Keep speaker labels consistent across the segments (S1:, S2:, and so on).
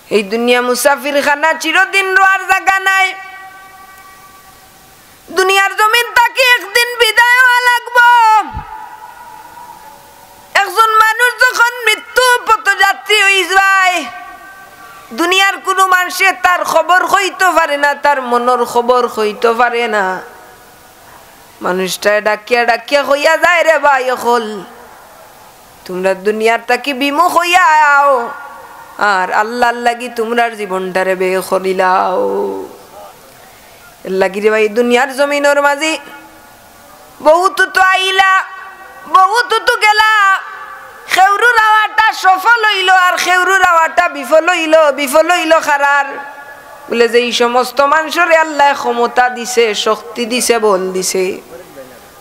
S1: এই দুনিয়া মুসাফির খানা, চিরদিন রোয়ার জায়গা নাই। দুনিয়ার জমিন তাকে একদিন বিদায় হওয়া লাগবো। একজন মানুষ যখন মৃত্যু পথযাত্রী হয়ে যায়, দুনিয়ার কোনো মানুষে তার খবর হইতে পারে না, তার মনের খবর হইতে পারে না। মানুষটা ডাকিয়া ডাকিয়া হইয়া যায়, রে ভাই হল তোমরা দুনিয়ার তাকে বিমুখ হইয়া আও, আর আল্লাহর লাগি তোমরার জীবনটারে বে করিলাও। লাগি রে ভাই দুনিয়ার জমিনের মাঝে বহুত তো আইলা, বহুত তো গেলা। খেউরু রাওয়াটা সফল হইল আর খেউরু রাওয়াটা বিফল হইল। বিফল হইল খারার বলে যে এই সমস্ত মানুষের আল্লাহ ক্ষমতা দিছে, শক্তি দিছে, বল দিছে,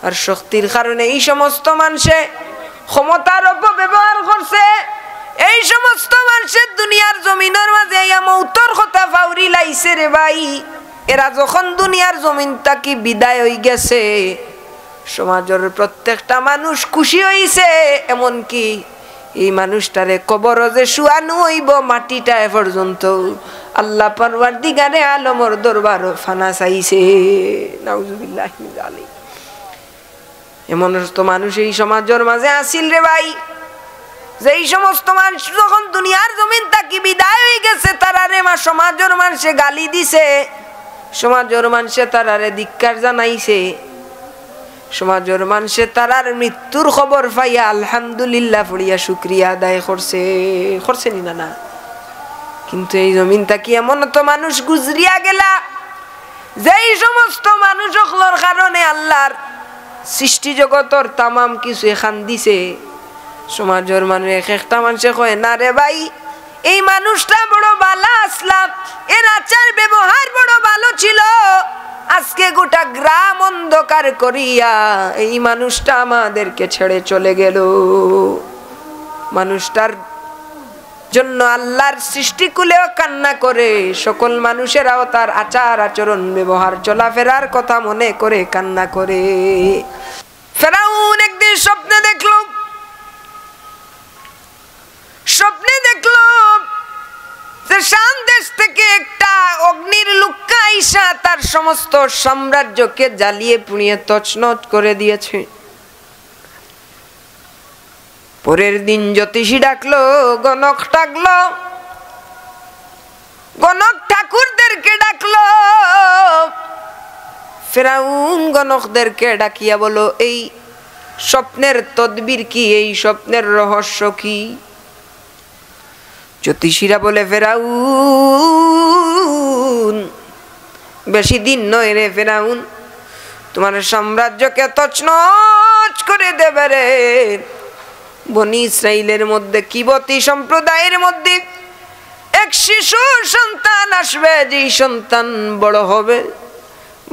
S1: আর শক্তির কারণে এই সমস্ত মানুষে ক্ষমতার অপব্যবহার করছে। এই সমস্ত মানুষের দুনিয়ার জমিনের মাঝে মৌতর কথা ফাউরি লাইছে রে ভাই। এরা যখন দুনিয়ার জমিন তাকি বিদায় হয়ে গেছে, সমাজের প্রত্যেকটা মানুষ খুশি হইছে। এমনকি এই মানুষটারে কবর যে শুয়ানো হইব মাটিটা এ পর্যন্ত আল্লাহ পারওয়ারদিগারে আলমর দরবার ফানা চাইছে। নাউজুবিল্লাহি মিন যালিক। এমন তো মানুষ এই সমাজের মাঝে আসিল রে ভাই, যে এই সমস্ত মানুষ যখন দুনিয়ার জমিন তাকি বিদায় হয়ে গেছে, তারারে সমাজের মানুষে গালি দিছে, সমাজের মানুষে তারারে ধিক্কার জানাইছে, সমাজের মানুষে তারার মৃত্যুর খবর পাইয়া আলহামদুলিল্লাহ পড়িয়া শুকরিয়া আদায় করছে না না। কিন্তু এই জমিন তাকি এমন তো মানুষ গুজরিয়া গেলা, যেই সমস্ত মানুষগুলোর কারণে আল্লাহর সৃষ্টি জগতর তামাম কিছু এখান দিছে। সমাজের মানুষ একটা মানুষে কয় না রে ভাই এই মানুষটা বড় ভালো আসলাম, এর আচার ব্যবহার বড় ভালো ছিল, আজকে গোটা গ্রাম অন্ধকার করিয়া এই মানুষটা আমাদেরকে ছেড়ে চলে গেল। মানুষটার জন্য আল্লাহর সৃষ্টিকুলেও কান্না করে, সকল মানুষেরাও তার আচার আচরণ ব্যবহার চলাফেরার কথা মনে করে কান্না করে। ফেরাউন একদিন স্বপ্নে দেখলো যে শাম দেশ থেকে একটা অগ্নির লুক্কা আইসা তার সমস্ত সাম্রাজ্যকে জ্বালিয়ে পুড়িয়ে তছনছ করে দিয়েছে। পরের দিন জ্যোতিষী ডাকলো, গণক ডাকলো, গণক ঠাকুরদেরকে ডাকলো। ফেরাউন গণকদেরকে ডাকিয়া বলো এই স্বপ্নের তদবির কি, এই স্বপ্নের রহস্য কি? জ্যোতিষীরা বলে ফেরাউন বেশি দিন নয় রে ফেরাউন, তোমার সাম্রাজ্যকে তছনছ করে দেবে রে। বনি ইসরাইলের মধ্যে কিবতী সম্প্রদায়ের মধ্যে এক শিশু সন্তান আসবে, যেই সন্তান বড় হবে,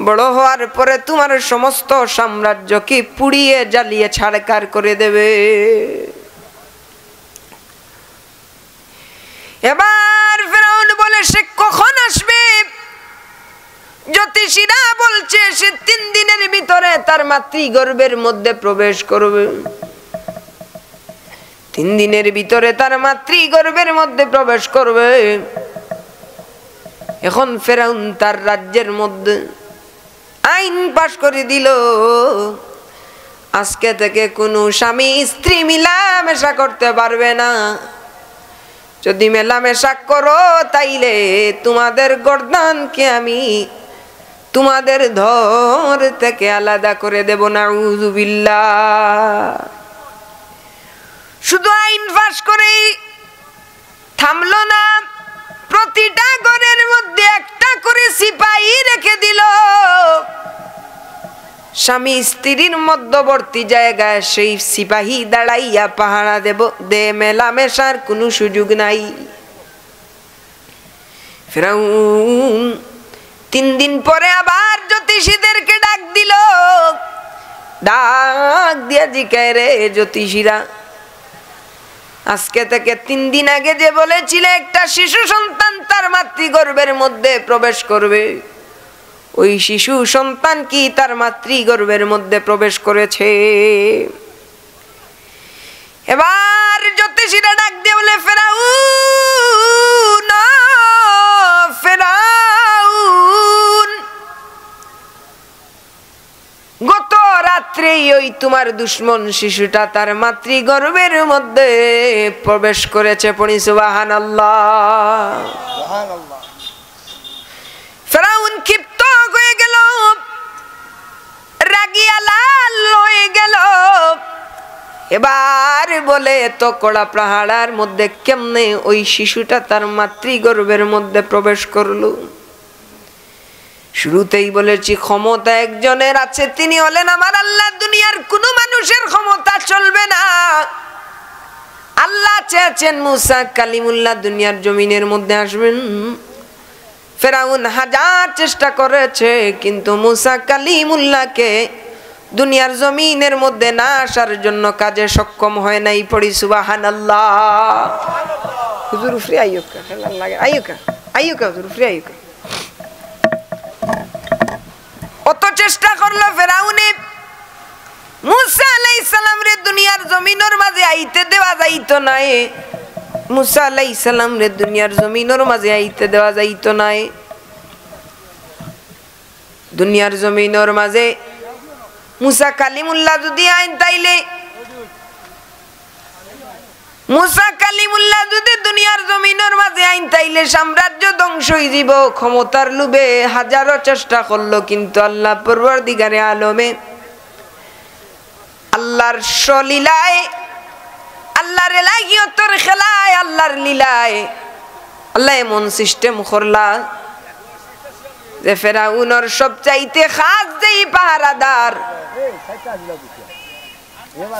S1: বড় হওয়ার পরে তোমার সমস্ত সাম্রাজ্যকে পুড়িয়ে জ্বালিয়ে ছাড়কার করে দেবে। এবার ফেরাউন বলে সে কখন আসবে? জ্যোতিষীরা বলছে সে 3 দিনের ভিতরে তার মাতৃগর্ভের মধ্যে প্রবেশ করবে। 3 দিনের ভিতরে তার মাতৃগর্ভের মধ্যে প্রবেশ করবে। এখন ফেরাউন তার রাজ্যের মধ্যে আইন পাশ করে দিল, আজকে থেকে কোনো স্বামী স্ত্রী মিলামেশা করতে পারবে না। যদি মেলামেশা করো তাইলে তোমাদের গর্দানকে আমি তোমাদের ধর থেকে আলাদা করে দেব। নাউযুবিল্লাহ। শুধু আইন পাশ করেই থামলো না, প্রতিটা ঘরের মধ্যে একটা করে সিপাহী রেখে দিল। স্বামী স্ত্রীর মধ্যবর্তী জায়গায় সেই সিপাহী দাঁড়াইয়া পাহারা দেব, দে মেলামেশার কোনো সুযোগ নাই। ফেরাউন 3 দিন পরে আবার জ্যোতিষীদেরকে ডাক দিল। ডাক দিয়া জিজ্ঞাসা রে জ্যোতিষীরা, আজকে থেকে 3 দিন আগে যে বলেছিলে একটা শিশু সন্তান তার মাতৃগর্ভের মধ্যে প্রবেশ করবে, ওই শিশু সন্তান কি তার মাতৃগর্ভের মধ্যে প্রবেশ করেছে? এবার জ্যোতিষীরা ডাক দিয়ে বলে ফেরাউন তোমার দুশমন শিশুটা তার মাতৃগর্ভের মধ্যে প্রবেশ করেছে। পড়ি সুবহানাল্লাহ।
S2: সুবহানাল্লাহ।
S1: ফেরাউন ক্ষিপ্ত হয়ে গেল, রাগিয়া লাল হয়ে গেল। এবার বলে এত কড়া প্রহারার মধ্যে কেমনে ওই শিশুটা তার মাতৃগর্ভের মধ্যে প্রবেশ করলো? শুরুতেই বলেছি ক্ষমতা একজনের আছে, তিনি হলেন আমার আল্লাহ। দুনিয়ার কোনো মানুষের ক্ষমতা চলবে না। আল্লাহ চেয়েছেন মুসা কালিমুল্লাহ দুনিয়ার জমিনের মধ্যে আসবেন। ফেরাউন হাজার চেষ্টা করেছে, কিন্তু মুসা কালিমুল্লাহকে দুনিয়ার জমিনের মধ্যে না আসার জন্য কাজে সক্ষম হয় নাই। পড়ি সুবহানাল্লাহ। হুজুর ফ্রি আইয়ুকা খেলার লাগে, আইয়ুকা আইয়ুকা হুজুর ফ্রি আইয়ুকা। অত চেষ্টা করলো ফেরাউনে, মুসা আলাইহিস সালাম রে দুনিয়ার জমিনের মাঝে আইতে দেওয়া যাইতো না। মুসা আলাইহিস সালাম রে দুনিয়ার জমিনের মাঝে আইতে দেওয়া যাইতো না। দুনিয়ার জমিনের মাঝে মুসা কালিমুল্লাহ যদি আইন, তাইলে মুসা কালিমুল্লাহ যদি দুনিয়ার জমিনের মাঝে আইন, তাইলে সাম্রাজ্য ধ্বংস হয়ে যাব। ক্ষমতার লোভে হাজারো চেষ্টা করলো, কিন্তু আল্লাহ পরওয়ারদিগারে আলমে আল্লাহর সলীলায়, আল্লাহর এলাহিয়তের খেলায়, আল্লাহর লীলায় আল্লাহ এমন সিস্টেম করলা যে ফেরাউনের সবচাইতে খাস যেই পাহারাদার,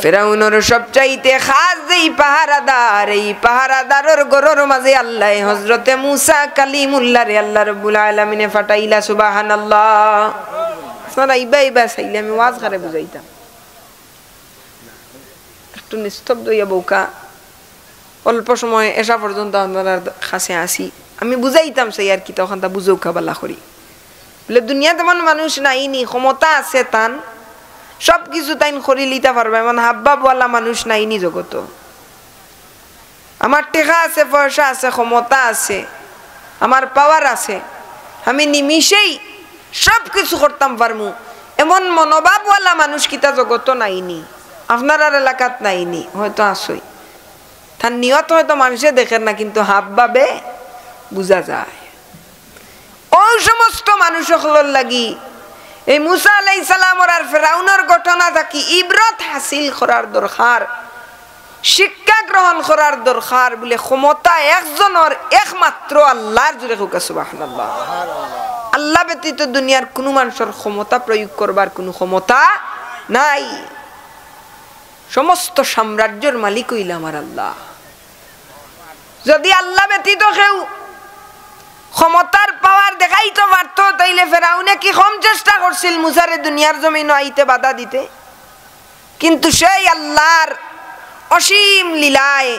S1: ফেরাউনের সবচাইতে খাস যেই পাহারাদার, এই পাহারাদারের গরুর মাঝে আল্লাহ হযরতে মুসা কালিমুল্লাহ রে আল্লাহ রাব্বুল আলামিনে ফাটাইলা। সুবহানাল্লাহ। আপনারা ইবা চাইলে আমি ওয়াজ করে বুঝাইতাম, একটু নিস্তব্ধ হইয়া বউকা অল্প সময় এসা পর্যন্ত আপনারা কাছে আসি, আমি বুঝাইতাম সেই আর কি, তখন তা বুঝেও খাবালা করি বলে দুনিয়া তেমন মানুষ নাইনি, ক্ষমতা আছে তান সব কিছু তাইন করি লিতে পারবে, এমন হাবভাবওয়ালা মানুষ নাইনি জগত। আমার টেকা আছে, পয়সা আছে, ক্ষমতা আছে, আমার পাওয়ার আছে, আমি নিমিষেই সব কিছু করতাম পারমু, এমন মনোভাবওয়ালা মানুষ কিতা জগত নাইনি। আপনার এলাকাত নাইনি, হয়তো আসই, তার নিয়ত হয়তো মানুষে দেখেন না, কিন্তু হাবভাবে বুঝা যায়। ওই সমস্ত মানুষ সকলের লাগি এই মুসা আলাইহিস সালামের আর ফেরাউনের ঘটনা থাকি ইবরত হাসিল করার দরকার, শিক্ষা গ্রহণ করার দরকার। বলে ক্ষমতা একজনের, একমাত্র আল্লাহর। জোরে হোক সুবহানাল্লাহ। আল্লাহ ব্যতীত দুনিয়ার কোনো মানুষের ক্ষমতা প্রয়োগ করবার কোনো ক্ষমতা নাই। সমস্ত সাম্রাজ্যের মালিক হইল আমার আল্লাহ। যদি আল্লাহ ব্যতীত কেউ ক্ষমতার পাওয়ার দেখাইতে পারতো, তাইলে ফেরাউনে কি কম চেষ্টা করছিল মুসারে দুনিয়ার জমিনে আইতে বাধা দিতে? কিন্তু সেই আল্লাহর অসীম লীলায়,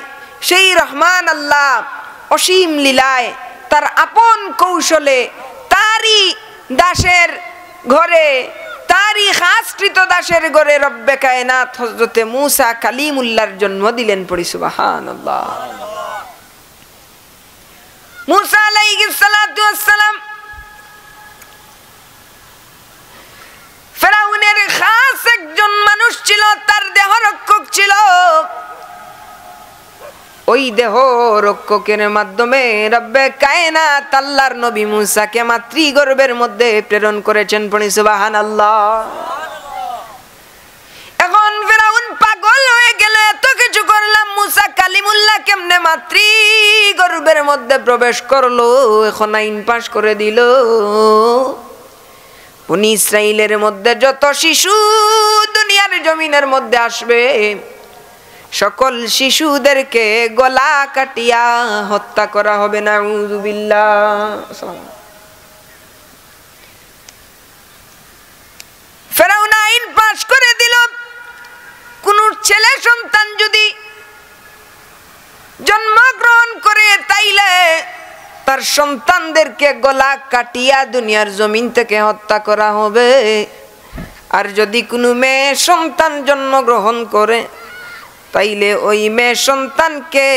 S1: সেই রহমান আল্লাহ অসীম লীলায় তার আপন কৌশলে তারই দাসের ঘরে, তারই খাসকৃত দাসের ঘরে রব্বে কায়নাত হযরতে মুসা কালিমুল্লাহর জন্ম দিলেন। পড়ি সুবহানাল্লাহ। মুসা আলাইহিস সালাতু ওয়াস সালাম ফেরাউনের খাস একজন মানুষ ছিল, তার দেহ রক্ষক ছিল। ওই দেহ রক্ষকের মাধ্যমে রব্বে কায়নাত আল্লাহর নবী মুসাকে মাতৃগর্ভের মধ্যে প্রেরণ করেছেন। পড়ি সুবহানাল্লাহ। এখন ফেরাউন পাগল হয়ে গেল, এত কিছু করলাম, মুসা কালিমুল্লাহ কেমনে মাতৃগর্ভের মধ্যে প্রবেশ করলো? এখন আইন পাশ করে দিল, বনি ইসরাইলের মধ্যে যত শিশু দুনিয়ার জমিনের মধ্যে আসবে, সকল শিশুদেরকে গলা কাটিয়া হত্যা করা হবে। নাউযু বিল্লাহ। ফেরাউন আইন পাশ করে দিল, কোন ছেলে সন্তান যদি জন্মগ্রহণ করে, তাইলে তার সন্তানদেরকে গলা কাটিয়া দুনিয়ার জমিন থেকে হত্যা করা হবে। আর যদি কোনো মেয়ে সন্তান জন্মগ্রহণ করে, তাইলে ওই মেয়ে সন্তানকে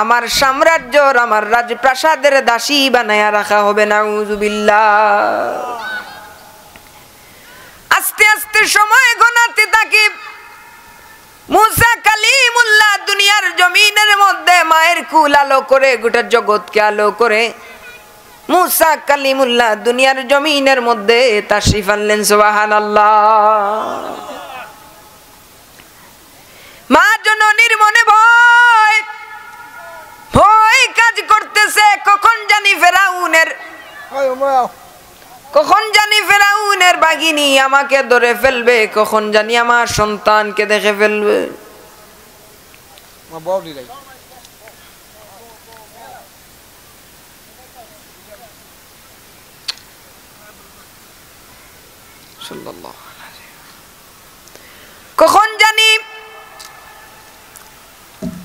S1: আমার সাম্রাজ্যর, আমার রাজপ্রাসাদের দাসী বানায়া রাখা হবে। নাউযু বিল্লাহ। আস্তে আস্তে সময় গণাতে থাকে। মুসা কালিমুল্লাহ দুনিয়ার জমিনের মধ্যে মায়ের কুল আলো করে গোটা জগৎকে আলো করে মুসা কালিমুল্লাহ দুনিয়ার জমিনের মধ্যে তাশরিফ আনলেন। সুবহানাল্লাহ। মা জননীর মনে ভয় ভয় কাজ করতেছে, কখন জানি ফেরাউনের বাঘিনী আমাকে ধরে ফেলবে, কখন জানি আমার সন্তানকে দেখে ফেলবে।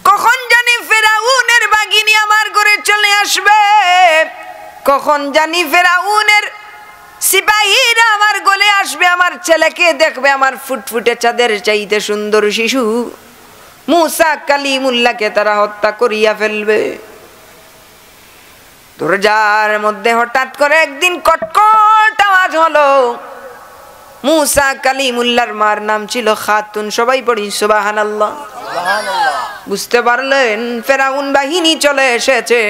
S1: কখন জানি ফেরাউনের বাঘিনী আমার ঘরে চলে আসবে, কখন জানি ফেরাউনের সিপাহীরা আমার গলে আসবে, আমার ছেলেকে দেখবে, আমার ফুটফুটে চাঁদের চাইতে সুন্দর শিশু মুসা কালিমুল্লাহকে তারা হত্যা করিয়া ফেলবে। দরজার মধ্যে হঠাৎ করে একদিন কটকট আওয়াজ হলো। মুসা কালিমুল্লাহর মার নাম ছিল খাতুন। সবাই পড়ি সুবহানাল্লাহ। বুঝতে পারলেন ফেরাউন বাহিনী চলে এসেছে,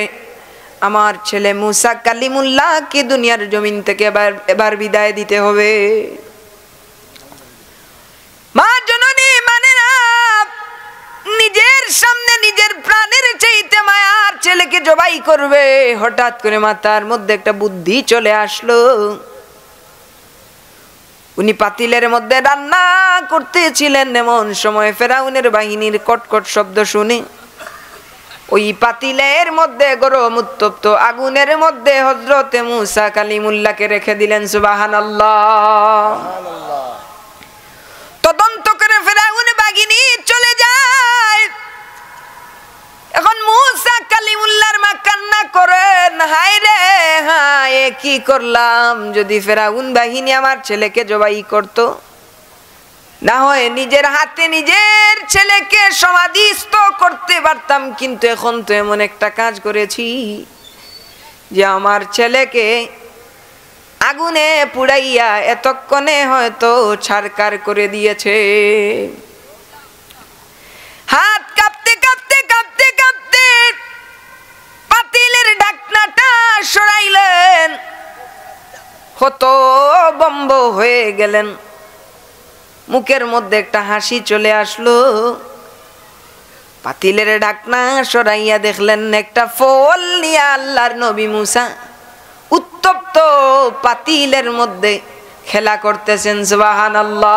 S1: আমার ছেলে মুসা কালিমুল্লাহকে দুনিয়ার জমিন থেকে এবার বিদায় দিতে হবে। মা জননী মানে না, নিজের সামনে নিজের প্রাণের চাইতে মায়ার ছেলেকে জবাই করবে। হঠাৎ করে মাথার মধ্যে একটা বুদ্ধি চলে আসলো। উনি পাতিলের মধ্যে রান্না করতেছিলেন, এমন সময় ফেরাউনের বাহিনীর কটকট শব্দ শুনে ওই পাতিলের মধ্যে গরম উত্তপ্ত আগুনের মধ্যে হযরতে মুসা কালিমুল্লাহকে রেখে দিলেন। সুবহানাল্লাহ। তদন্ত করে ফেরাউন বাহিনী চলে যায়। এখন মুসা কালিমুল্লাহর মা কান্না করেন, হায় রে হায়, কি করলাম, যদি ফেরাউন বাহিনী আমার ছেলেকে জবাই করত, না হয় নিজের হাতে নিজের ছেলেকে সমাধিস্থ করতে পারতাম, কিন্তু এখন তো এমন একটা কাজ করেছি যে আমার ছেলেকে আগুনে পুড়াইয়া এতক্ষণে হয়তো ছারকার করে দিয়েছে। হাত কাঁপতে কাঁপতে কাঁপতে কাঁপতে পাতিলের ঢাকনাটা সরাইলেন, হতভম্ব হয়ে গেলেন। মুখের মধ্যে একটা হাসি চলে আসলো। পাতিলের ঢাকনা সরাইয়া দেখলেন একটা ফল নিয়ে আল্লাহর নবী মুসা উত্তপ্ত পাতিলের মধ্যে খেলা করতেছেন। সুবহানাল্লাহ।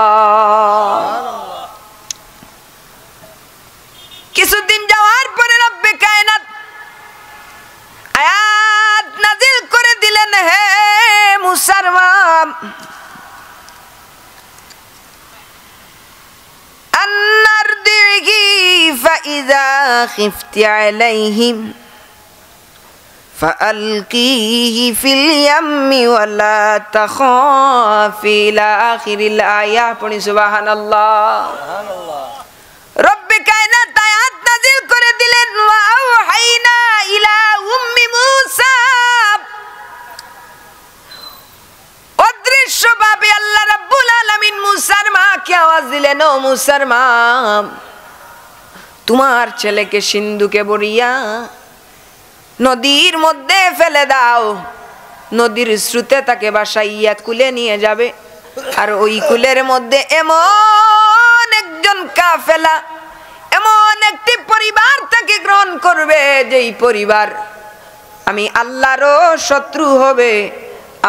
S1: কিছুদিন যাওয়ার পরে রব্বে কায়নাত আয়াত নাযিল করে দিলেন, হে মুসার মা, فإذا خفت عليهم فألقيه في اليم ولا تخافي إلى آخر الآية। পড়ি সুবহানাল্লাহ। রব্বে কায়নাত আয়াত নাযিল করে দিলেন, ওয়া আওহাইনা ইলা উম্মি মুসা। অদৃশ্যভাবে আল্লাহ রাব্বুল আলামিন মুসার মাকে আওয়াজ দিলেন, ও মুসার মা, তোমার ছেলেকে সিন্ধুকে বরিয়া নদীর মধ্যে ফেলে দাও, নদীর স্রোতে তাকে ভাসাইয়া কুলে নিয়ে যাবে, আর ওই কুলের মধ্যে এমন একজন কাফেলা, এমন একটি পরিবার তাকে গ্রহণ করবে যেই পরিবার আমি আল্লাহরও শত্রু হবে,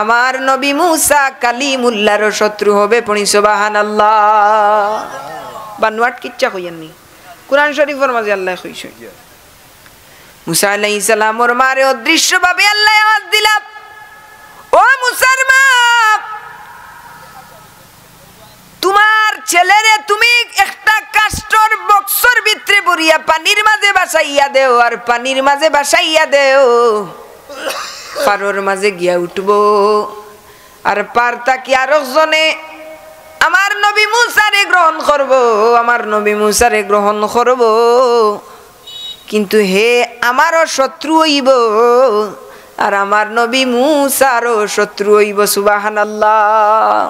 S1: আমার নবী মুসা কালিমুল্লাহর শত্রু হবে। পড়ি সুবহানাল্লাহ। বানোয়াট কিচ্ছা কইয়াননি, কুরআন শরীফের মাঝে আল্লাহ কইছে। মুসা আলাইহিস সালামের মারে অদৃশ্যভাবে আল্লাহ আওয়াজ দিলাম, ও মুসার মা, তোমার ছেলেরে তুমি একটা কাষ্ঠর বক্সর ভিতরে ভরিয়া পানির মাঝে ভাসাইয়া দেও, আর পানির মাঝে ভাসাইয়া দেও, পারোর মাঝে গিয়া উঠবো, আর পার তাকি আরেকজনে আমার নবী মুসারে গ্রহণ করব, আমার নবী মুসারে গ্রহণ করব, কিন্তু হে আমারও শত্রু হইব, আর আমার নবী মুসারও শত্রু হইব। সুবহানাল্লাহ।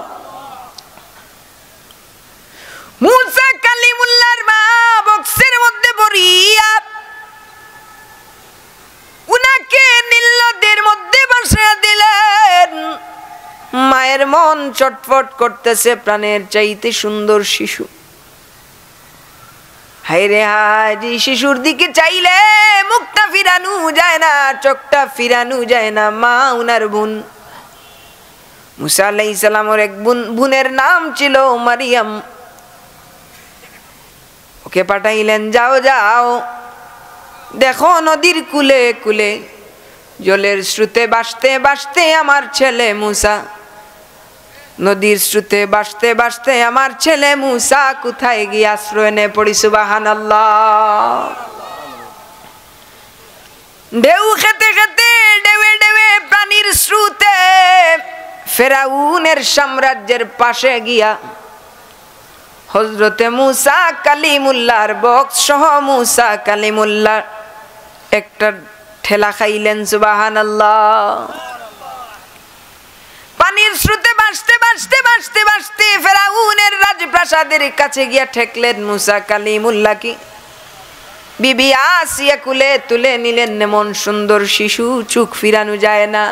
S1: মুসা কালিমুল্লাহর মা বক্সের মধ্যে ভরিয়া উনাকে নীল নদের মধ্যে বসিয়ে দিলেন। মায়ের মন চটফট করতেছে, প্রাণের চাইতে সুন্দর শিশু। হায়রে হায়, শিশুর দিকে চাইলে মুখটা ফিরানো যায় না, চোখটা ফিরানো যায় না। মা উনার বোন মুসা আলাইহিস সালামের এক বোনের নাম ছিল মারিয়াম। ওকে পাঠাইলেন, যাও যাও দেখো নদীর কুলে কুলে জলের স্রোতে ভাসতে ভাসতে আমার ছেলে মুসা, নদীর স্রোতে ভাসতে ভাসতে আমার ছেলে মুসা কোথায় গিয়ে আশ্রয় নে পড়ি। সুবহানাল্লাহ। ঢেউ খেতে খেতে ডেবে ডেবে পানির স্রোতে ফেরাউনের সাম্রাজ্যের পাশে গিয়া হযরতে মুসা কালিমুল্লাহর বক্স সহ মুসা কালিমুল্লাহ একটা ঠেলা খাইলেন। সুবহানাল্লাহ। পানির স্রোতে ভাসতে ভাসতে ভাসতে ভাসতে ফেরাউনের রাজপ্রাসাদের কাছে গিয়া ঠেকলেন মুসা কালিমুল্লাহকে। বিবি আসিয়া কুলে তুলে নিলেন। এমন সুন্দর শিশু চোখ ফিরানো যায় না।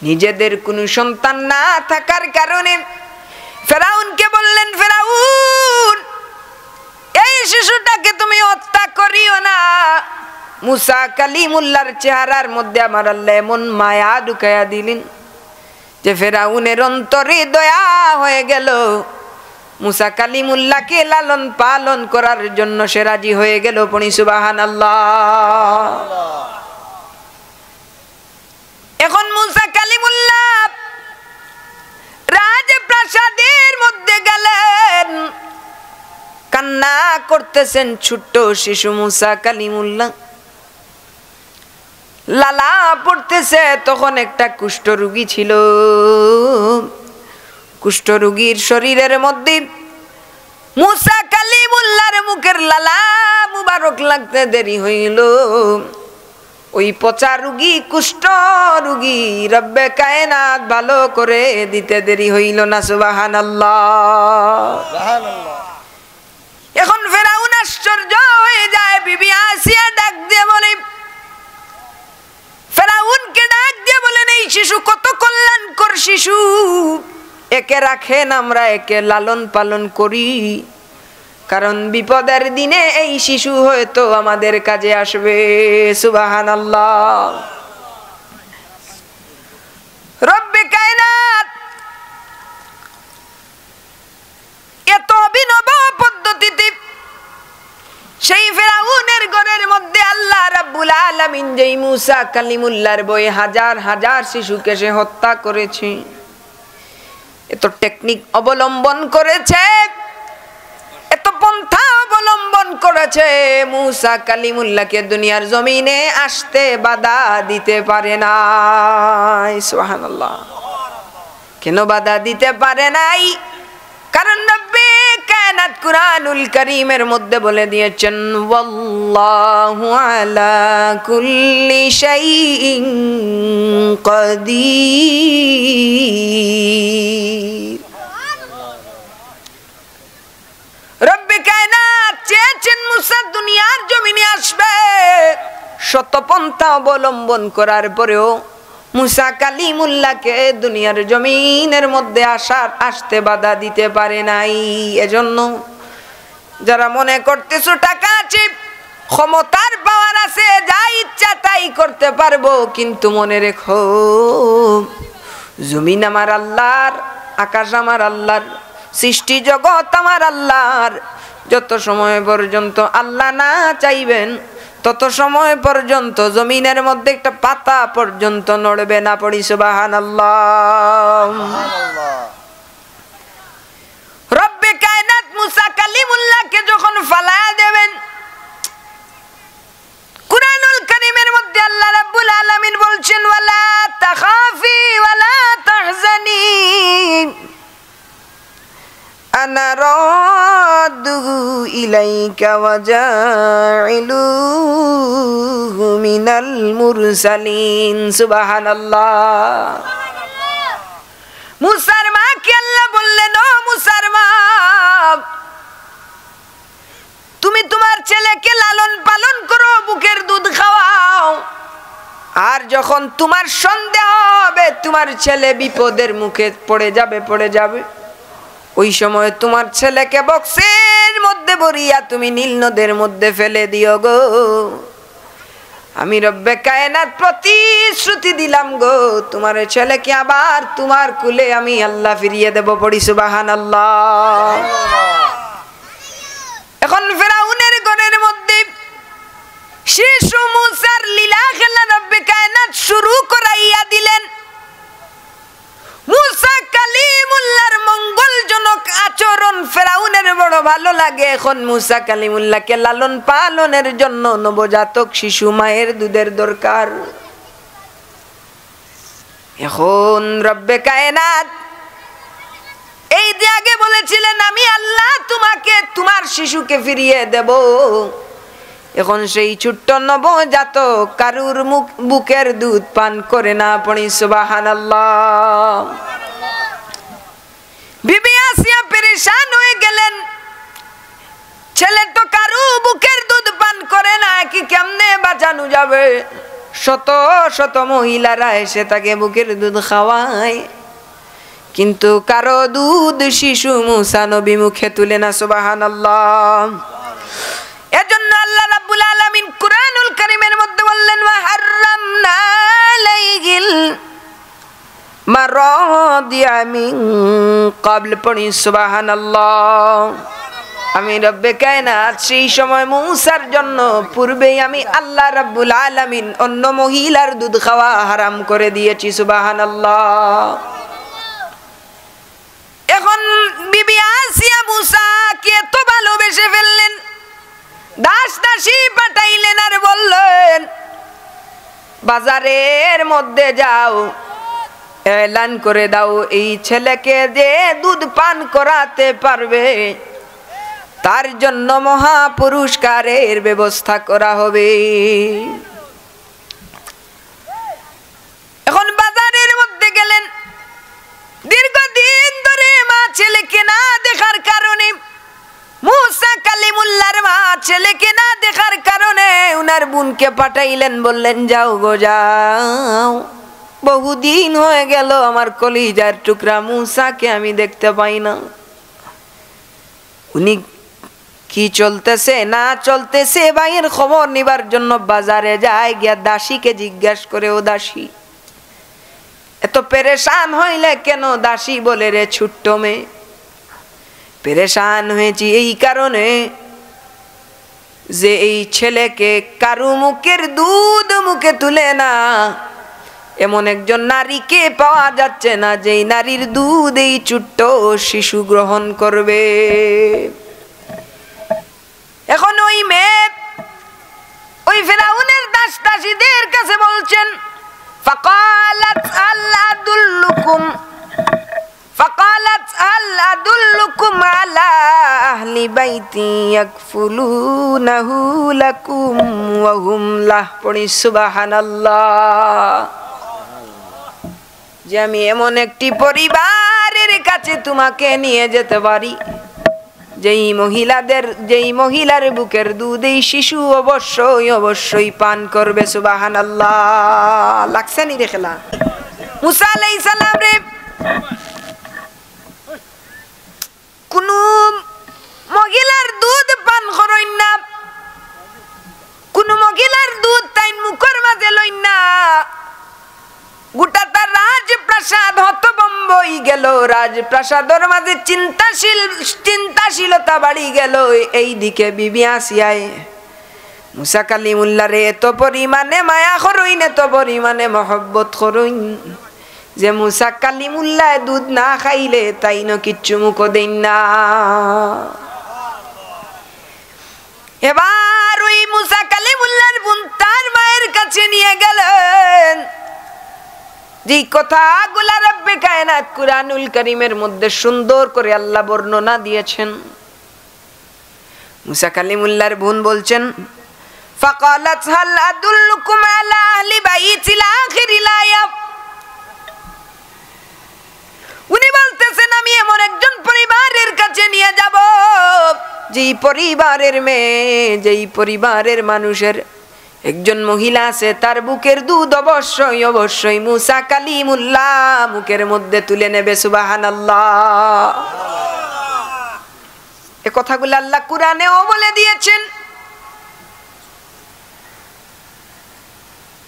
S1: নিজেদের কোনো সন্তান না থাকার কারণে ফেরাউনকে বললেন, ফেরাউন এই শিশুটাকে তুমি হত্যা করিও না। মুসা কালিমুল্লাহর চেহারার মধ্যে আমার আল্লাহ এমন মায়া ঢুকাইয়া দিলেন যে ফেরাউনের অন্তরে দয়া হয়ে গেল। মুসা কালিমুল্লাহকে লালন পালন করার জন্য সে রাজি হয়ে গেল। পড়ি সুবহানাল্লাহ। এখন মুসা কালিমুল্লাহ রাজপ্রাসাদের মধ্যে গেলেন, কান্না করতেছেন ছোট্ট শিশু মুসা কালিমুল্লাহ। লালা পড়তেছে। তখন একটা কুষ্ঠরোগী ছিল। কুষ্ঠরোগীর শরীরের মধ্যে মুসা কালিমুল্লাহর মুখের লালা মুবারক লাগতে দেরি হইল। ওই পচা রোগী কুষ্ঠ রোগী রব্বে কায়নাত ভালো করে দিতে দেরি হইল না। সুবহানাল্লাহ। এখন ফেরাউন আশ্চর্য হয়ে যায়। বিবি আসিয়া ডাক দিয়ে বলে, ফেরাউনকে ডাক দিয়ে বলেন, এই শিশু কত কল্যাণকর শিশু, একে রাখেন, আমরা একে লালন পালন করি, কারণ বিপদের দিনে এই শিশু হয়তো আমাদের কাজে আসবে। সুবহানাল্লাহ। রব্বে কায়নাত এত অভিনব পদ্ধতিতে সেই ফেরাউনের ঘরের মধ্যে আল্লাহ রাব্বুল আলামিন যেই মুসা কালিমুল্লাহর বয়ে হাজার হাজার শিশুকে সে হত্যা করেছে, এত টেকনিক অবলম্বন করেছে, এত পন্থা অবলম্বন করেছে, মুসা কালিমুল্লাহকে দুনিয়ার জমিনে আসতে বাধা দিতে পারে নাই। সুবহানাল্লাহ। কেন বাধা দিতে পারে নাই? কারণ রব্বে কায়নাত কুরআনুল কারীমের মধ্যে বলে দিয়েছেন, ওয়াল্লাহু আলা কুল্লি শাইইন কাদির। রব্বে কায়নাত চেয়েছেন মুসা দুনিয়ার জমিনে আসবে, শত পন্থা অবলম্বন করার পরেও মুসা কালিমুল্লাহকে দুনিয়ার জমিনের মধ্যে আসতে বাধা দিতে পারে নাই। এজন্য যারা মনে করতেছো টাকা আছে, ক্ষমতার পাওয়ার আছে, যা ইচ্ছা তাই করতে পারবো, কিন্তু মনে রেখো জমিন আমার আল্লাহর, আকাশ আমার আল্লাহর, সৃষ্টি জগৎ আমার আল্লাহর। যত সময় পর্যন্ত আল্লাহ না চাইবেন তত সময় পর্যন্ত জমিনের মধ্যে একটা পাতা পর্যন্ত নড়বে না। পড়ি সুবহানাল্লাহ। রব্বে কায়নাত মুসা কালিমুল্লাহকে যখন ফালায়া দেবেন, কুরআনুল কারীমের মধ্যে আল্লাহ রাব্বুল আলামিন বলছেন, ওয়ালা তাখাফি ওয়ালা তাহজানি আনা রাদ্দুহু ইলাইকা ওয়া জাইলুহু মিনাল মুরসালিন। সুবহানাল্লাহ। মুসার মাকে আল্লাহ বললেন, ও মুসার মা, ছেলেকে লালন পালন করো, বুকের দুধ খাওয়াও। আর যখন তোমার সন্দেহ হবে তোমার ছেলে বিপদের মুখে পড়ে যাবে, ওই সময় তোমার ছেলেকে বক্সের মধ্যে ভরিয়া তুমি নীল নদের মধ্যে ফেলে দিও গো। আমি রব্বে কায়নাত প্রতিশ্রুতি দিলাম গো, তোমার ছেলেকে আবার তোমার কুলে আমি আল্লাহ ফিরিয়ে দেব। পড়ি সুবহানাল্লাহ। এখন ফেরাউনের ঘরের মধ্যে শিশু মুসার লীলা খেলা রব্বে কায়নাত শুরু করাইয়া দিলেন। মুসা কালিমুল্লাহর মঙ্গলজনক আচরণ ফেরাউনের বড় ভালো লাগে। এখন মুসা কালিমুল্লাহকে লালন পালনের জন্য নবজাতক শিশু মায়ের দুধের দরকার। এখন রব্বে কায়নাত এই যে আগে বলেছিলেন আমি আল্লাহ তোমাকে তোমার শিশুকে ফিরিয়ে দেব, এখন সেই ছোট্ট নবজাতক কারুর বুকের দুধ পান করে না। পড়ি সুবহানাল্লাহ। বিবি আসিয়া পেরেশান হয়ে গেলেন, ছেলে তো কারু বুকের দুধ পান করে না, কি কেমনে বাঁচানো যাবে? শত শত মহিলারা এসে তাকে বুকের দুধ খাওয়ায়, কিন্তু কারো দুধ শিশু মুসা নবী মুখে তুলে না। সুবহানাল্লাহ। এজন্য আল্লাহ রাব্বুল আলামিন কুরআনুল কারীমের মধ্যে বললেন ওয়া হারামনা আলাইহিল মারাদিয়া মিন ক্বাবল। পড়ি সুবহানাল্লাহ। আমি রব্বে কায়নাত সেই সময় মুসার জন্য পূর্বেই আমি আল্লাহ রাব্বুল আলামিন অন্য মহিলার দুধ খাওয়া হারাম করে দিয়েছি। সুবহানাল্লাহ। এখন বিবি আসিয়া মুসাকে তো ভালোবেসে ফেললেন, দাস দাসী পাঠাইলেন আর বললেন বাজারের মধ্যে যাও, এলান করে দাও এই ছেলেকে যে দুধ পান করাতে পারবে তার জন্য মহা পুরস্কারের ব্যবস্থা করা হবে। এখন বাজারের মধ্যে গেলেন, দীর্ঘদিন ধরে মা ছেলেকে না দেখার কারণে মুসা কালিমুল্লাহর মা ছেলেকে না দেখার কারণে উনার বোনকে পাঠাইলেন, বললেন যাও গো যাও, বহুদিন হয়ে গেল আমার কলিজার টুকরা মুসাকে আমি দেখতে পাই না। উনি কি চলতেছে না চলতেছে ভাইয়ের খবর নিবার জন্য বাজারে যায়, গিয়া দাসীকে জিজ্ঞাসা করে ও দাসী এত পেরেশান হইলে কেন? দাসী বলে রে ছোট্ট মেয়ে, পেরেশান হয়েছি এই কারণে যে এই ছেলেকে কারু মুখের দুধ মুখে তুলে না এমন একজন নারীকে পাওয়া যাচ্ছে না যেই নারীর দুধ এই ছোট্ট শিশু গ্রহণ করবে। এখন ওই মেয়ে ওই ফেরাউনের দাস দাসীদের কাছে বলছেন ফাকালাত আল আদুল্লুকুম আলা আহলি বাইতি ইয়াকফুলুনাহু লাকুম ওয়া হুম লাহ। পড়ি সুবহানাল্লাহ। যে আমি এমন একটি পরিবারের কাছে তোমাকে নিয়ে যেতে পারি যেই মহিলার বুকের দুধ এই শিশু অবশ্যই পান করবে। সুবহানাল্লাহ। লাগছে নি দেখলা মুসা আলাইহিস সালাম রে কোন মহিলার দুধ পান করেন না, কোন মহিলার দুধ তাই মুখের মাঝে লইন না। গোটা তার রাজপ্রাসাদ হতভম্ব হয়ে গেল, রাজপ্রাসাদের মাঝে চিন্তাশীলতা বাড়ি গেল। এই দিকে বিবি আসিয়ায় মুসা কালিমুল্লাহরে এত পরিমাণে মায়া করইন, এত পরিমাণে মহব্বত করইন যে মুসা কালিমুল্লাহ দুধ না খাইলে তাই ন কিচ্ছু মুখ দেন না। এবার ওই মুসা কালিমুল্লাহর বোন তার মায়ের কাছে নিয়ে গেলেন। যে কথাগুলা রব্বে কায়নাত কুরআনুল কারীমের মধ্যে সুন্দর করে আল্লাহ বর্ণনা দিয়েছেন। মুসা কালিমুল্লাহর বোন বলছেন ফাকালাত হাল আদুল্লুকুম আলা আহলি বাইতিল আখিরিল আয়াত। উনি বলতেছেন আমি এমন একজন পরিবারের কাছে নিয়ে যাব যেই যেই পরিবারের মেয়ে, যেই পরিবারের মানুষের একজন মহিলা আছে, তার বুকের দুধ অবশ্যই অবশ্যই মুসা কালিমুল্লাহ মুখের মধ্যে তুলে নেবে। সুবহানাল্লাহ। এ কথাগুলো আল্লাহ কুরআনেও বলে দিয়েছেন।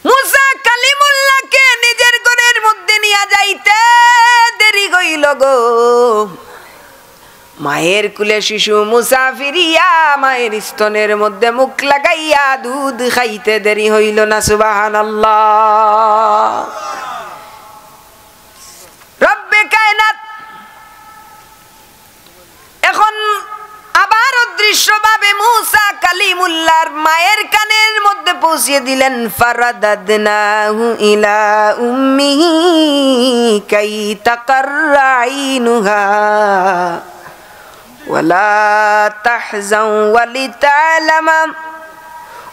S1: মুসা কালিমুল্লাহকে নিজের ঘরের মধ্যে নিয়ে যাইতে দেরি হইল গো। মায়ের কুলে শিশু মুসাফিরিয়া মায়ের স্তনের মধ্যে মুখ লাগাইয়া দুধ খাইতে দেরি হইল না। সুবহানাল্লাহ। রব্বে কায়নাত এখন আবার অদৃশ্যভাবে মুসা কালিমুল্লাহর মায়ের কানের মধ্যে পৌঁছিয়ে দিলেন। ফারাদাদনাহু ইলা উম্মিহি কাই তাকাররা আইনুহা ওয়ালা তাহজান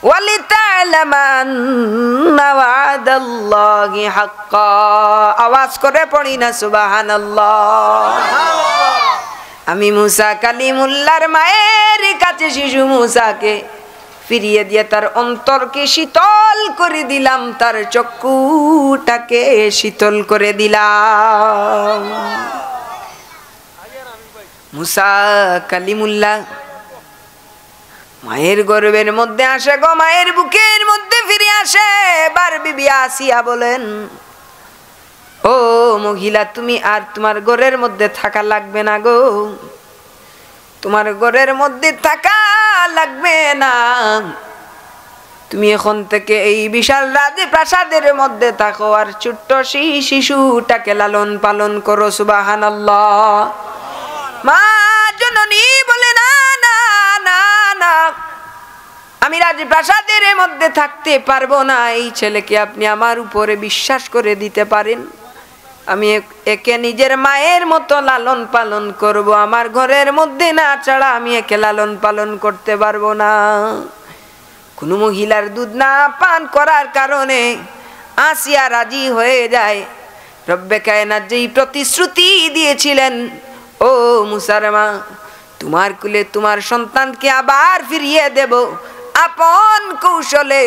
S1: ওয়ালিতা'লামা আন্না ওয়া'দাল্লাহি হাক্কা। আওয়াজ করে পড়ি না সুবহানাল্লাহ। আমি মুসা কালিমুল্লাহর মায়ের কাছে শিশু মুসাকে ফিরিয়ে দিয়ে তার অন্তরকে শীতল করে দিলাম, তার চক্ষুটাকে শীতল করে দিলাম। মুসা কালিমুল্লাহ মায়ের গর্ভের মধ্যে আসে গো, মায়ের বুকের মধ্যে ফিরে আসে। এবার বিবি আসিয়া বলেন, ও মহিলা, তুমি আর তোমার ঘরের মধ্যে থাকা লাগবে না গো, তোমার ঘরের মধ্যে থাকা লাগবে না। তুমি এখন থেকে এই বিশাল রাজে প্রাসাদের মধ্যে থাকো আর ছোট্ট শিশুটাকে লালন পালন করো। সুবহানাল্লাহ। মা জননী বলে, না না না না, আমি রাজপ্রাসাদের মধ্যে থাকতে পারবো না। এই ছেলেকে আপনি আমার উপরে বিশ্বাস করে দিতে পারেন, আমি একে নিজের মায়ের মতো লালন পালন করব। আমার ঘরের মধ্যে না ছাড়া আমি একে লালন পালন করতে পারবো না। কোনো মহিলার দুধ না পান করার কারণে আসিয়া রাজি হয়ে যায়। রব্বে কায়নাত যেই প্রতিশ্রুতি দিয়েছিলেন, ও মুসার মা, তোমার কুলে তোমার সন্তানকে আবার ফিরিয়ে দেব আপন কৌশলে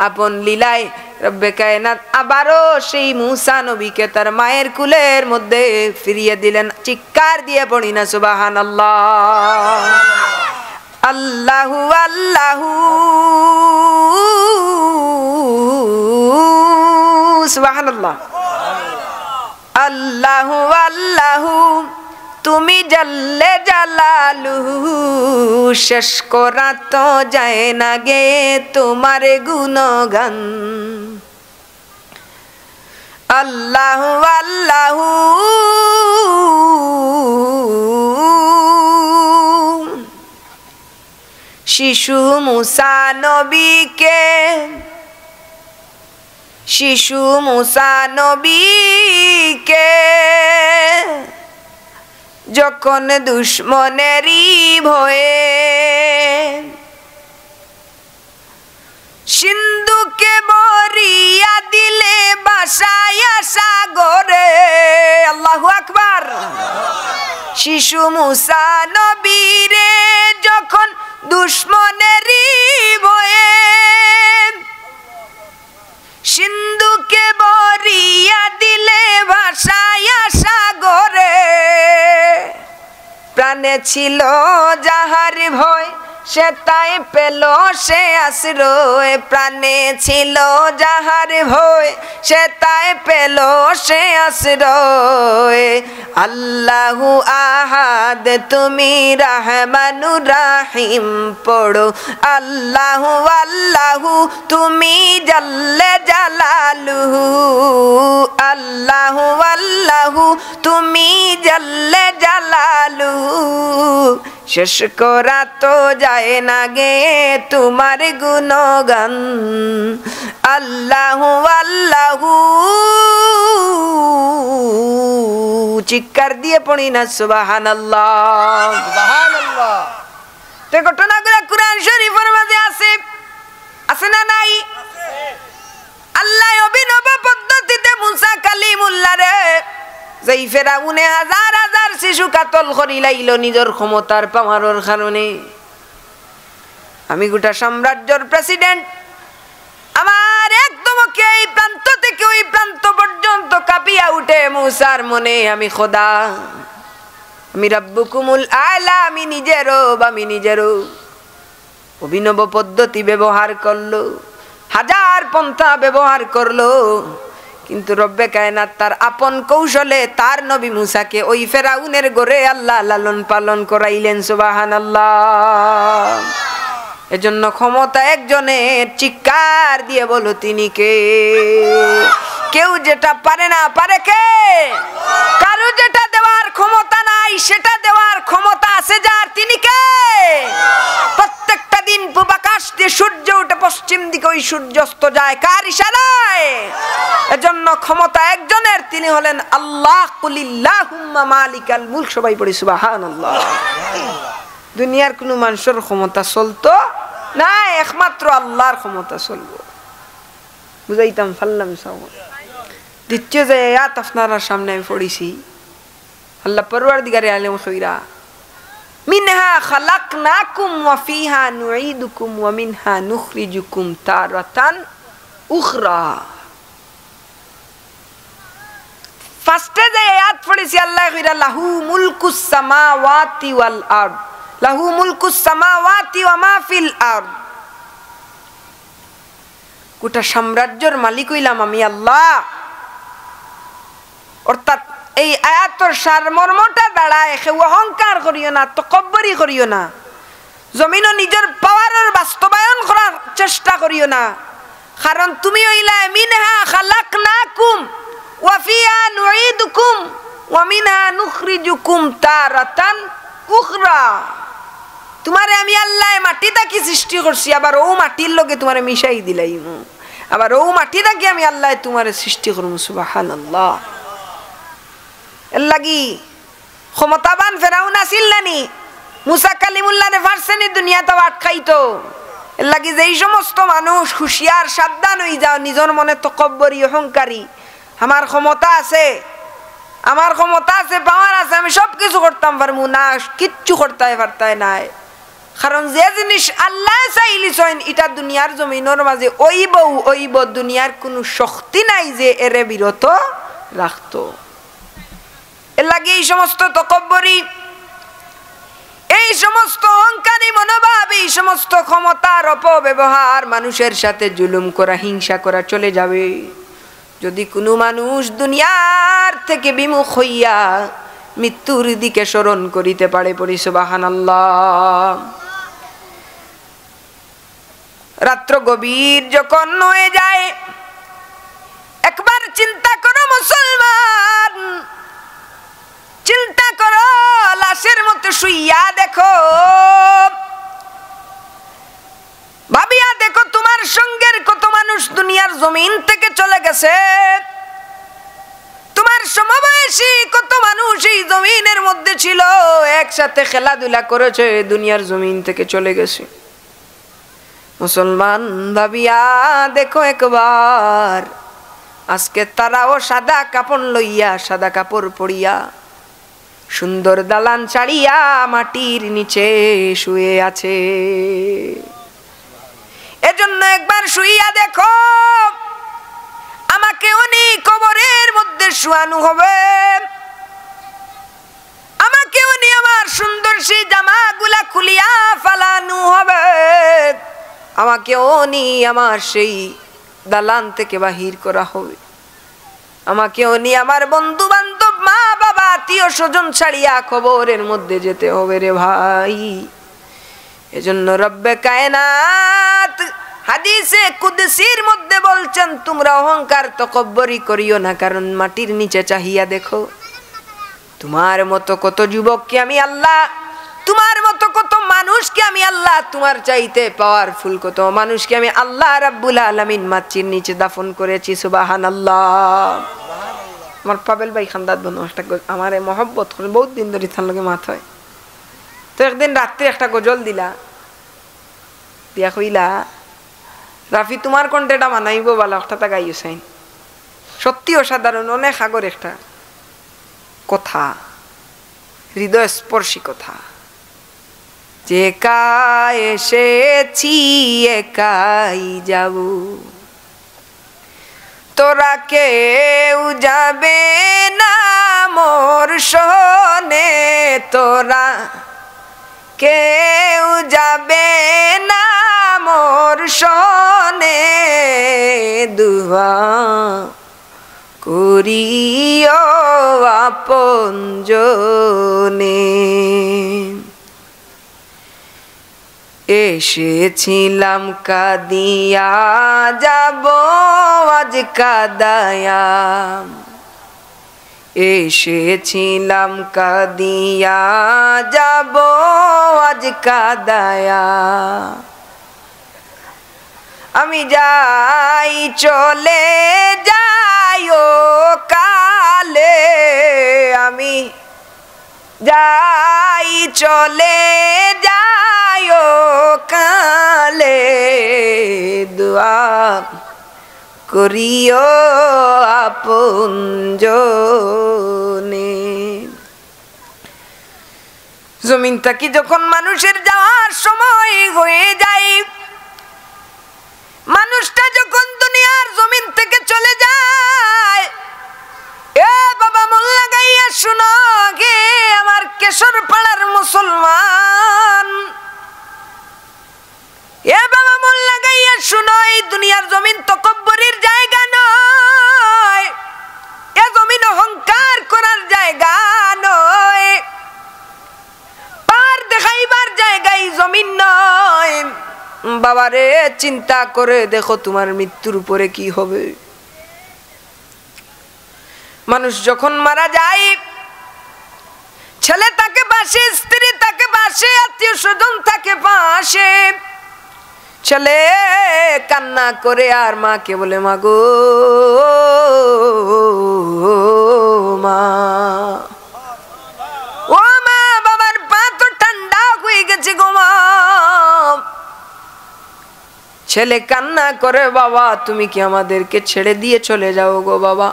S1: আপন লীলায়। রব্বে কায়নাত আবারও সেই মুসা নবীকে তার মায়ের কুলের মধ্যে ফিরিয়ে দিলেন। চিৎকার দিয়ে পড়ি না সুবহানাল্লাহ। আল্লাহু আল্লাহু সুবহানাল্লাহ। আল্লাহু আল্লাহু তুমি জাল্লে জালালুহু, শেষ করা তো যায় না গে তোমার গুণগান। আল্লাহু আল্লাহু শিশু মুসা নবীকে, শিশু মুসা নবীকে যখন দুশ্মনেরই ভয়ে সিন্ধুকে বরিয়া দিলে বাসায়া সাগরে। আল্লাহু আকবার। শিশু মুসা নবীরে যখন দুশ্মনেরই ভয়ে সিন্ধুকে বরিয়া দিলে ভাসায়া সাগরে, প্রাণে ছিল যাহার ভয় সে তাই পেল সে আশ্রয়। প্রাণে ছিল যাহার ভয় সে তাই পেল সে আশ্রয়। আল্লাহু আহাদ তুমি রহমানুর রাহিম পড়ো। আল্লাহু আল্লাহু তুমি জাল্লে জালালুহু। আল্লাহু আল্লাহু তুমি জাল্লে জালালুহু, শেষ করা তো যায় না গে তোমার গুণগান। আল্লাহু আল্লাহু চিৎকার দিয়ে পড়ি না সুবহানাল্লাহ।
S2: সুবহানাল্লাহ।
S1: তে ঘটনাগুলো কুরআন শরীফের মধ্যে আছে, আছে না নাই? আল্লাহ অভিনব পদ্ধতিতে মুসা কালিমুল্লাহরে যেই ফেরাউনে হাজার হাজার শিশু কাতল করি লাইল নিজের ক্ষমতার পাওয়ারের কারণে, আমি গোটা সাম্রাজ্যের প্রেসিডেন্ট। আমার একদম এই প্রান্ত থেকে ওই প্রান্ত পর্যন্ত কাঁপিয়া উঠে মূসার মনে, আমি খোদা, আমি রাব্বুকুমুল আলা, আমি নিজেরও অভিনব পদ্ধতি ব্যবহার করলো, হাজার পন্থা ব্যবহার করলো, কিন্তু রব্বে কায়নাত তার আপন কৌশলে তার নবী মূসাকে ওই ফেরাউনের ঘরে আল্লাহ লালন পালন করাইলেন। সুবহানাল্লাহ। এজন্য ক্ষমতা একজনের, চিৎকার দিয়ে বলো তিনি কে? কেউ যেটা পারে না, পারে কে? কারো যেটা দেওয়ার ক্ষমতা নাই সেটা দেওয়ার ক্ষমতা আছে যার, তিনি কে? প্রত্যেকটা দিন পূব আকাশ দিয়ে সূর্য উঠে পশ্চিম দিকে ওই সূর্যাস্ত যায় কার ইশারায়? এজন্য ক্ষমতা একজনের, তিনি হলেন আল্লাহ। কুলিল্লাহুম্মা মালিকাল মুলক, সবাই পড়ি সুবহানাল্লাহ। দুনিয়ার কোনো মানুষের ক্ষমতা চলতো না, একমাত্র আল্লাহর ক্ষমতা চলবো। বুঝাইতাম ফাল্লাম সাও। দ্বিতীয় যে আয়াত আপনারা সামনে আমি পড়েছি, আল্লাহ পরওয়ারদিগারে আলেম কইরা, মিনহা খালাকনাকুম ওয়া ফিহা নুঈদুকুম ওয়া মিনহা নুখরিজুকুম তারাতান উখরা। ফার্স্টে যে আয়াত পড়েছি আল্লাহ কইরা, লাহু মুলকুস সামাওয়াতি ওয়াল আরদ, লাহু মুলকুস সামাওয়াতি ওয়া মা ফিল আরদ। গোটা সাম্রাজ্যের মালিক হইলাম আমি আল্লাহ। অর্থাৎ এই আয়াতের সারমর্মটা দাঁড়ায়, অহংকার করিও না, তকব্বরি করিও না, জমিনও নিজের পাওয়ারের বাস্তবায়ন করার চেষ্টা করিও না, কারণ তুমি হইলা মিনহা খালাকনাকুম ওয়া ফিহা নুঈদুকুম ওয়া মিনহা নুখরিজুকুম তারাতান উখরা। তোমারে আমি আল্লাহ মাটি থাকি সৃষ্টি করছি, আবার ও মাটির লগে তোমারে মিশাই দিলাইম, আবার ও মাটি থাকি আমি আল্লাহ তোমারে সৃষ্টি করব। সুবহানাল্লাহ। এর লাগি ক্ষমতাবান ফেরাউন আসিল নানি, মুসা কালিমুল্লাহরে ফারসেনি দুনিয়াতে আটকাইতো। এর লাগি যেই সমস্ত মানুষ হুঁশিয়ার সাবধান হয়ে যাও, নিজের মনে তকব্বরি অহংকারী, আমার ক্ষমতা আছে, আমার ক্ষমতা আছে, পাওয়ার আছে, আমি সব কিছু করতাম পারবো না, কিচ্ছু করতে পারতাই নাই। কারণ যে জিনিস আল্লাহ চাইলিছেন এটা দুনিয়ার জমিনের মাঝে ওইব, দুনিয়ার কোনো শক্তি নাই যে এরে বিরত রাখতো। এর লাগে এই সমস্ত তকব্বরি, এই সমস্ত অহংকারী মনোভাব, এই সমস্ত ক্ষমতার অপব্যবহার, মানুষের সাথে জুলুম করা, হিংসা করা চলে যাবে যদি কোনো মানুষ দুনিয়ার থেকে বিমুখ হইয়া মৃত্যুর দিকে স্মরণ করিতে পারে। পড়ি সুবহানাল্লাহ। রাত্র গভীর যখন হয়ে যায়, একবার চিন্তা করো মুসলমান, চিন্তা করো, লাশের মতো শুইয়া দেখো, ভাবিয়া দেখো তোমার সঙ্গের কত মানুষ দুনিয়ার জমিন থেকে চলে গেছে, তোমার সমবয়সী কত মানুষ এই জমিনের মধ্যে ছিল, একসাথে খেলাধুলা করেছে, দুনিয়ার জমিন থেকে চলে গেছে। মুসলমান ভাবিয়া দেখো একবার, আজকে তারাও সাদা কাপড় লইয়া, সাদা কাপড় পরিয়া, সুন্দর দালান ছাড়িয়া মাটির নিচে শুয়ে আছে। এজন্য একবার শুইয়া দেখো, আমাকে অনেক কবরের মধ্যে শুয়ানো হবে, আমাকে উনি আমার সুন্দর সেই জামাগুলা খুলিয়া ফালানো হবে, আমাকে উনি আমার সেই দালান থেকে বাহির করা হবে, আমাকে উনি আমার বন্ধু বান্ধব, মা বাবা, আত্মীয় স্বজন ছাড়িয়া কবরের মধ্যে যেতে হবে রে ভাই। এজন্য রব্বে কায়নাত হাদিসে কুদসির মধ্যে বলছেন, তোমরা অহংকার তকব্বরি করিও না, কারণ মাটির নিচে চাহিয়া দেখো, তোমার মতো কত যুবককে আমি আল্লাহ, তোমার মতো কত মানুষকে আমি আল্লাহ, তোমার চাইতে পাওয়ারফুল কত মানুষকে আমি আল্লাহ রাব্বুল আলামিন মাটির নিচে দাফন করেছি। সুবহানাল্লাহ। আমার পাবেল ভাই খান্দাত বনু একটা আমারে মহব্বত করে বহুত দিন ধরে তার লগে মাত হয়, তো একদিন রাত্রে একটা গজল দিলা, দিয়া কইলা, রাফি তোমার কণ্ঠেটা মানাইব বলা, একটা গাইও সাইন, সত্যি অসাধারণ, অনেক আগর একটা কথা, হৃদয় স্পর্শী কথা, যে একা এসেছি একাই যাব, তোরা কেউ যাবে না মোর সনে, তোরা কেউ যাবে না মোর সনে, দুয়া করিও আপনজনে। এসেছিলাম কাঁদিয়া যাব আজ কাঁদায়া, এসেছিলাম কাঁদিয়া যাব আজ কাঁদায়া, আমি যাই চলে যাইও কালে, আমি যাই চলে যাইও কালে, দুয়া করিও আপনজনে। জমিন থাকি যখন মানুষের যাওয়ার সময় হয়ে যায়, মানুষটা যখন দুনিয়ার জমিন থেকে চলে যায়, এ বাবা মন লাগাইয়া শুনো গে আমার কেশর পাড়ার মুসলমান, এ বাবা মন লাগাইয়া শুনো, এই দুনিয়ার জমিন তো কব্বরের জায়গা নয়, এ জমিন অহংকার করার জায়গা নয়, পার দেখাইবার জায়গায় জমিন নয়। বাবারে চিন্তা করে দেখো তোমার মৃত্যুর উপরে কি হবে। মানুষ যখন মারা যায়, ছেলে তাকে পাশে, স্ত্রী তাকে পাশে, আত্মীয় স্বজন তাকে পাশে, ছেলে কান্না করে আর মাকে বলে মা গো মা, ও মা, বাবার পা তো ঠান্ডা হয়ে গেছে গো মা। ছেলে কান্না করে বাবা তুমি কি আমাদেরকে ছেড়ে দিয়ে চলে যাও গো বাবা।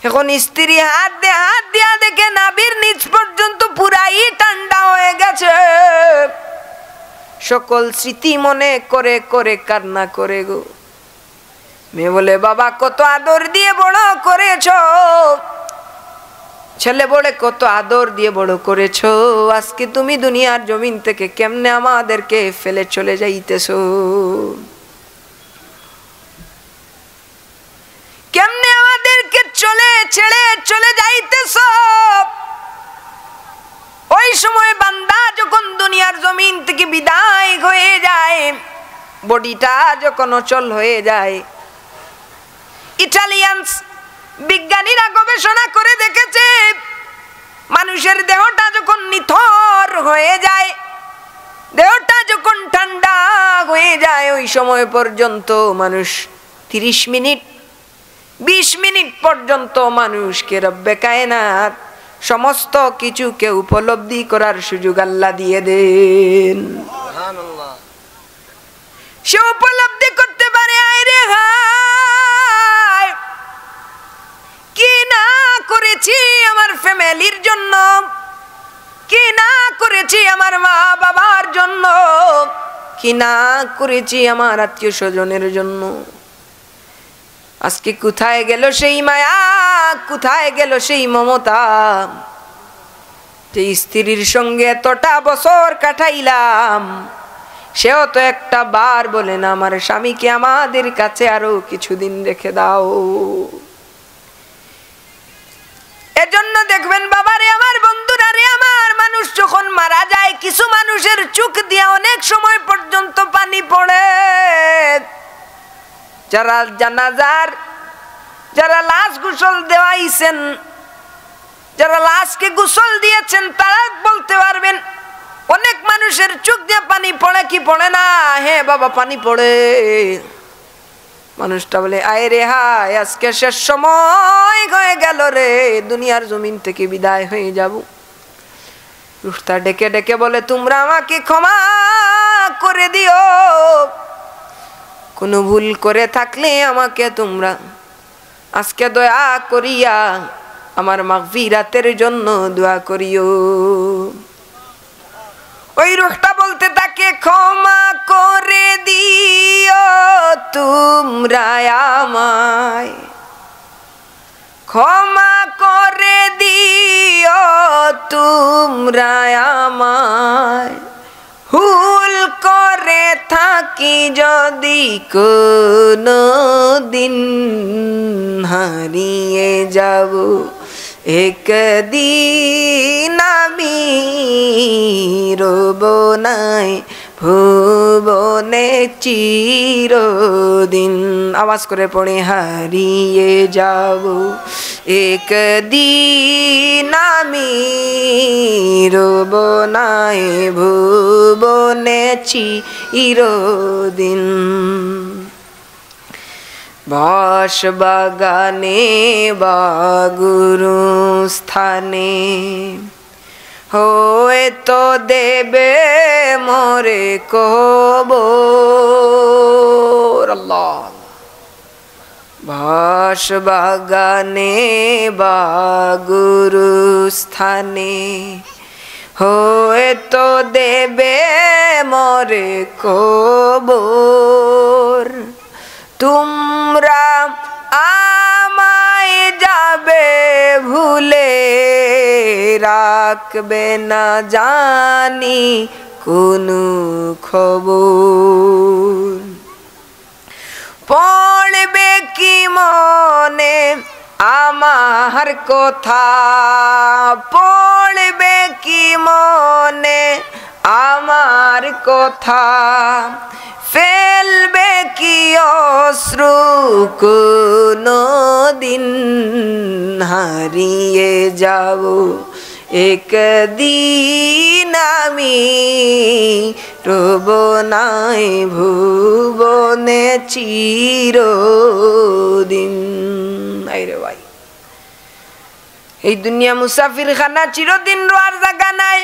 S1: এখন স্ত্রী হাত দিয়া দেখে নাভির নিচ পর্যন্ত পুরাই ঠান্ডা হয়ে গেছে, সকল স্মৃতি মনে করে করে কান্না করে গো। মেয়ে বলে বাবা কত আদর দিয়ে বড় করেছো, ছেলে বলে কত আদর দিয়ে বড় করেছো, আজকে তুমি দুনিয়ার জমিন থেকে কেমনে আমাদেরকে ফেলে চলে যাইতেছো, কেমনে আমাদেরকে ছেড়ে চলে যাইতেছো। ওই সময় বান্দা যখন দুনিয়ার জমিন থেকে বিদায় হয়ে যায়, বডিটা যখন অচল হয়ে যায়, ইটালিয়ানস বিজ্ঞানীরা গবেষণা করে দেখেছে মানুষের দেহটা যখন নিথর হয়ে যায়, দেহটা যখন ঠান্ডা হয়ে যায়, ওই সময় পর্যন্ত মানুষ 30 মিনিট 20 মিনিট পর্যন্ত মানুষকে রব্বে কায়নাত সমস্ত কিছুকে উপলব্ধি করার সুযোগ আল্লাহ দিয়ে দেন। সুবহানাল্লাহ। সে উপলব্ধি করতে পারে আইরে হায় কি না করেছি আমার ফ্যামিলির জন্য, কি না করেছি আমার মা বাবার জন্য, কি না করেছি আমার আত্মীয় স্বজনের জন্য। আজকে কোথায় গেল সেই মায়া, কোথায় গেল সেই মমতা, যে স্ত্রীর সঙ্গে এতটা বছর কাটাইলাম, সেও তো একটা বার বলে না আমার স্বামীকে আমাদের কাছে আরো কিছুদিন রেখে দাও। এজন্য দেখবেন বাবারে আমার, বন্ধুরা রে আমার, মানুষ যখন মারা যায় কিছু মানুষের চোখ দিয়ে অনেক সময় পর্যন্ত পানি পড়ে। যারা জানাজার, যারা লাশ গোসল দেওয়াইছেন, যারা লাশকে গোসল দিয়েছেন, তারা বলতে পারবেন অনেক মানুষের চোখ দিয়ে পানি পড়ে কি পড়ে না। হ্যাঁ বাবা পানি পড়ে। মানুষটা বলে আয় রে হায় আজকে শেষ সময় হয়ে গেল রে, দুনিয়ার জমিন থেকে বিদায় হয়ে যাব। রুহটা ডেকে ডেকে বলে তোমরা আমাকে ক্ষমা করে দিও, কোনো ভুল করে থাকলে আমাকে তোমরা আজকে দয়া করিয়া আমার মাগফিরাতের জন্য দোয়া করিও। ওই রূহটা বলতে থাকে ক্ষমা করে দিও তোমরা আমায়, ক্ষমা করে দিও তোমরা আমায়, ভুল করে থাকি যদি কোনো দিন হারিয়ে যাব একদিন আমি রব নাই ভুবনে চিরদিন। আওয়াজ করে পড়ে হারিয়ে যাব একদিন আমি রব নাই ভুবনে চিরদিন। বাস বাগানে বা গুরু স্থানে হয়তো দেবে মোরে কবর। আল্লাহ। বাস বাগানে বা গুরু স্থানে হয়তো দেবে মোরে কবর। তোমরা আমায় যাবে ভুলে রাখবে না জানি কোনো খবর। পড়বে কি মনে আমার কথা, পড়বে কি মনে আমার কথা, ফেলবে কি অশ্রু কোনো দিন হারিয়ে যাব একদিন আমি রব নাই ভুবনে চিরদিন। আইরে ভাই, এই দুনিয়া মুসাফির খানা, চিরদিন রোয়ার জায়গা নাই।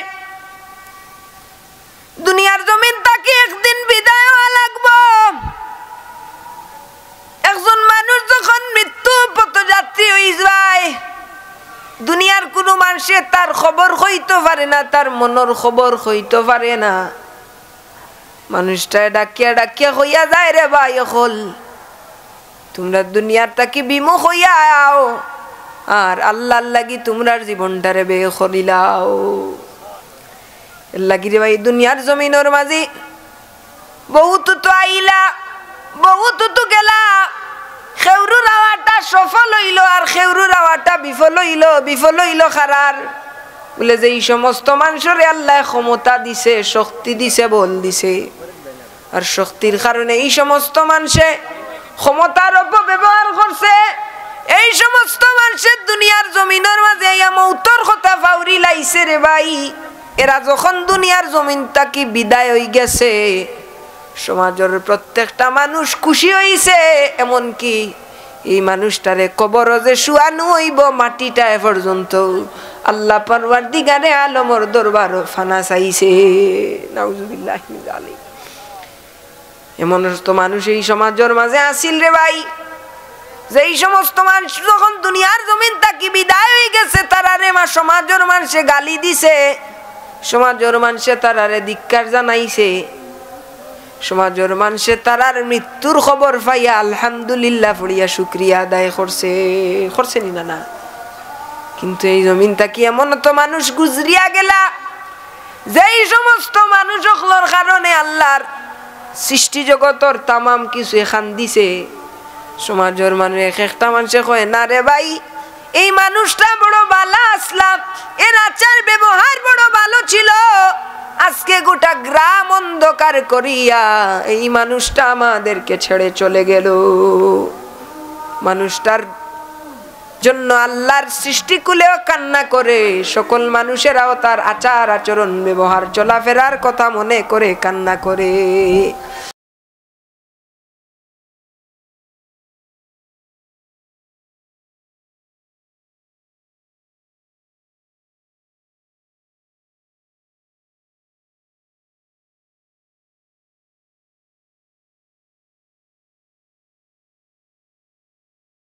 S1: দুনিয়ার জমিন তাকে একদিন বিদায় হওয়া লাগবো। একজন মানুষ যখন মৃত্যু পথযাত্রী হয়ে যায়, দুনিয়ার কোনো মানুষে তার খবর হইতে পারে না, তার মনের খবর হইতে পারে না। মানুষটা ডাকিয়া ডাকিয়া হইয়া যায়, রে ভাই হল তোমরা দুনিয়ার তাকে বিমুখ হইয়া আও আর আল্লাহর লাগি তোমরার জীবনটারে বে করিলাও। লাগি রে ভাই দুনিয়ার জমিনের মাঝে বহুত তো আইলা, বহুত তো গেলা, খেউরু রাওয়াটা সফল হইল আর খেউরু রাওয়াটা বিফল হইল। বিফল হইল খারার বলে যে এই সমস্ত মানুষের আল্লাহ ক্ষমতা দিছে, শক্তি দিছে, বল দিছে, আর শক্তির কারণে এই সমস্ত মানুষে ক্ষমতার অপব্যবহার করছে। এই সমস্ত মানুষের দুনিয়ার জমিনের মাঝে মৌতর কথা ফাউরি লাইছে রে ভাই। এরা যখন দুনিয়ার জমিন তাকি বিদায় হয়ে গেছে, সমাজের প্রত্যেকটা মানুষ খুশি হইছে। এমনকি এই মানুষটারে কবর যে শুয়ানো হইব মাটিটা এ পর্যন্ত আল্লাহ পারওয়ারদিগারে আলমর দরবার ফানা চাইছে। নাউজুবিল্লাহি মিন যালিক। এমন তো মানুষ এই সমাজের মাঝে আসিল রে ভাই, যে এই সমস্ত মানুষ যখন দুনিয়ার জমিন তাকি বিদায় হয়ে গেছে, তারারে সমাজের মানুষে গালি দিছে, সমাজের মানুষে তারারে ধিক্কার জানাইছে, সমাজের মানুষে তারার মৃত্যুর খবর পাইয়া আলহামদুলিল্লাহ পড়িয়া শুকরিয়া আদায় করছে। করছে নি না? কিন্তু এই জমিন তাকি এমন তো মানুষ গুজরিয়া গেলা, যেই সমস্ত মানুষ সকলের কারণে আল্লাহর সৃষ্টি জগতর তামাম কিছু এখান দিছে। সমাজের মানুষ এক একটা মানুষে কয় না রে ভাই এই মানুষটা বড় ভালো আসলাম, এর আচার ব্যবহার বড় ভালো ছিল, আজকে গোটা গ্রাম অন্ধকার করিয়া এই মানুষটা আমাদেরকে ছেড়ে চলে গেল। মানুষটার জন্য আল্লাহর সৃষ্টিকুলেও কান্না করে, সকল মানুষেরাও তার আচার আচরণ ব্যবহার চলাফেরার কথা মনে করে কান্না করে।